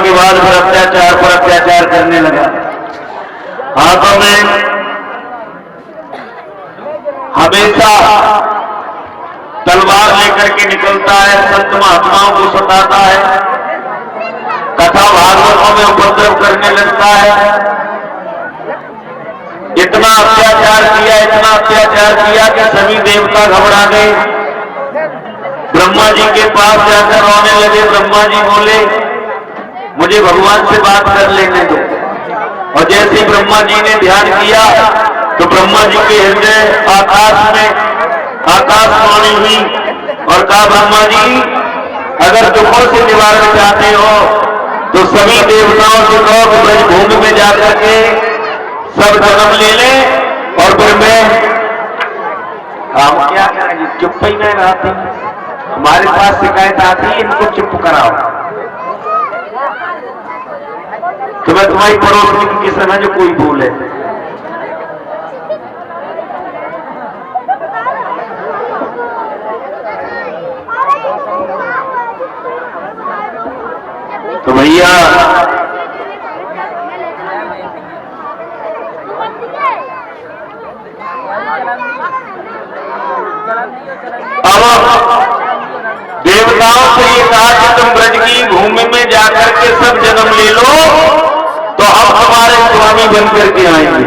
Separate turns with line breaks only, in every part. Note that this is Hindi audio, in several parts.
के बाद फिर अत्याचार पर अत्याचार करने लगा। हाथों में हमेशा तलवार लेकर के निकलता है, संत महात्माओं को सताता है, कथा भागवतों में उपद्रव करने लगता है। इतना अत्याचार किया कि सभी देवता घबरा गए। ब्रह्मा जी के पास जाकर रोने लगे। ब्रह्मा जी बोले मुझे भगवान से बात कर लेने दो। और जैसे ही ब्रह्मा जी ने ध्यान किया तो ब्रह्मा जी के हृदय आकाश में आकाशवाणी हुई और कहा ब्रह्मा जी अगर दुखों से निवारण चाहते हो तो सभी देवताओं से कहो कि ब्रजभूमि में जाकर के सब जन्म ले लें और फिर मैं हम क्या करेंगे, चुप ही नहीं रहते। हमारे पास शिकायत आती है, इनको चुप कराओ। तो मैं तुम्हारी पड़ोसी की किस्म है जो कोई बोले। तो भैया देवताओं से ये कहा कि तुम ब्रज की भूमि में जाकर के सब जन्म ले लो तो हम तुम्हारे स्वामी बन करके आएंगे।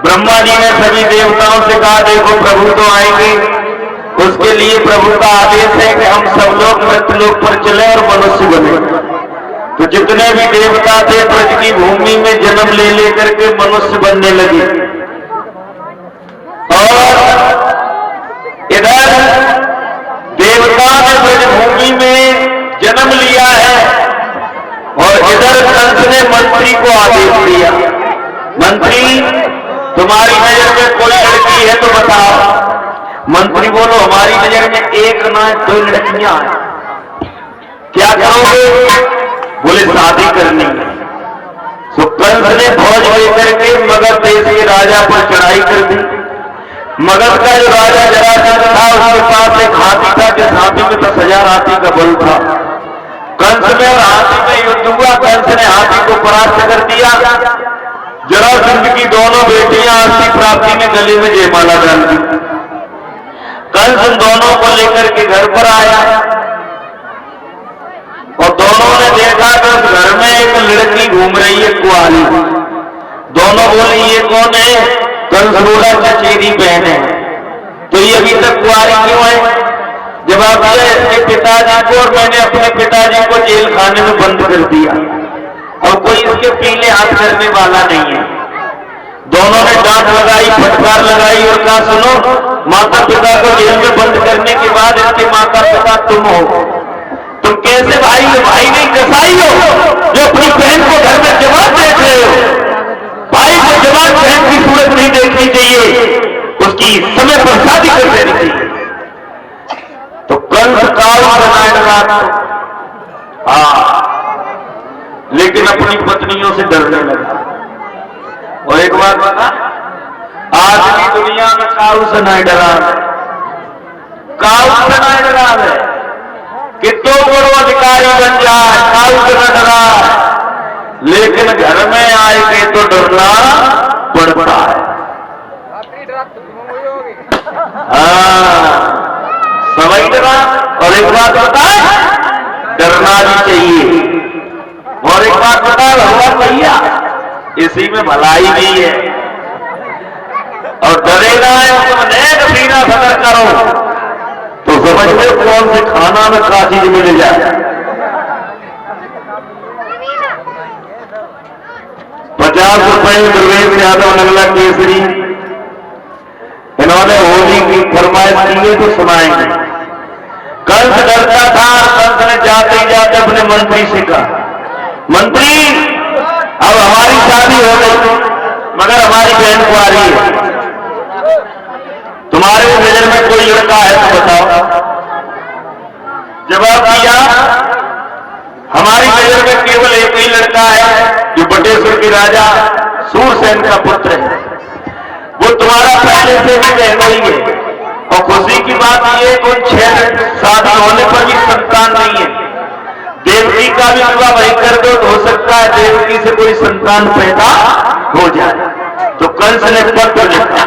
ब्रह्मा जी ने सभी देवताओं से कहा देखो प्रभु तो आएंगे, उसके लिए प्रभु का आदेश है कि हम सब लोग मृत्युलोक पर चले और मनुष्य बने। तो जितने भी देवता थे ब्रज की भूमि में जन्म ले लेकर के मनुष्य बनने लगे। और इधर देवता ने ब्रजभूमि में जन्म लिया है और इधर कंस ने मंत्री को आदेश दिया, मंत्री तुम्हारी नजर में कोई लड़की है तो बताओ। मंत्री बोलो हमारी नजर में एक ना 2 लड़कियां हैं, क्या करोगे? बोले शादी करनी है। तो कंस ने फौज लेकर के मगध देश के राजा पर चढ़ाई कर दी। मगध का जो राजा जरासंध था उसके पास एक हाथी था जिस हाथी में 10,000 हाथी का बल था। कंस में और हाथी में युद्ध हुआ। कंस ने हाथी को परास्त कर दिया। जरासंध की दोनों बेटियां अस्थि प्राप्ति में गले में जयमाला डाल दी। कंस उन दोनों को लेकर के घर पर आया और दोनों ने देखा कि उस घर में एक लड़की घूम रही है कुआरी। दोनों बोले ये कौन है? कंस बोला चचेरी बहन है। तो ये अभी तक कुआरी क्यों है? जवाब दिया इसके पिताजी को और मैंने अपने पिताजी को जेल खाने में बंद कर दिया और कोई इसके पीले हाथ करने वाला नहीं है। दोनों ने डांट लगाई, फटकार लगाई और कहा सुनो माता पिता को जेल में बंद करने के बाद इसके माता पिता तुम हो। तुम कैसे भाई नहीं कसाई हो जो अपनी बहन को घर में जवाब देख रहे हो? भाई को जवान बहन की सूरत नहीं देखनी चाहिए, उसकी समय पर शादी कर देनी चाहिए। तो कंस काल बनाए लगा, लेकिन अपनी पत्नियों से डरने लगा। और एक बात बता, आज की दुनिया में काऊ से नहीं डरा है, काऊ से नहीं डरा है कि तो बड़ो अधिकारी बन जाए, काऊ से न डरा, लेकिन घर में आए के तो डरना पड़ता है। समझ डरा। और एक बात बताए डरना भी चाहिए। और एक बात बताए भगवान भैया इसी में भलाई भी है। और डरेगा है तुम नेक सीना सदर करो तो समझ लो कौन से खाना में क्या चीज मिल जाए। 50 रुपए में प्रवेश यादव नगला केसरी इन्होंने होली की फरमाइश की है तो सुनाएंगे। कंस डरता था। कंस ने जाते ही जाते अपने मंत्री से कहा मंत्री अब हमारी शादी हो गई मगर हमारी बहन कुंवारी है, तुम्हारे नजर में कोई लड़का है तो बताओ। जवाब दिया हमारी नजर में केवल एक ही लड़का है जो बटेश्वर के राजा सूरसेन का पुत्र है, वो तुम्हारा पहले से भी बहन ही है। और खुशी की बात यह है कि 6 शादी होने पर भी संतान नहीं है। देवकी का भी विवाह वही कर दो तो हो सकता है देवकी से कोई संतान पैदा हो जाए। तो कंस ने पत्र लिखा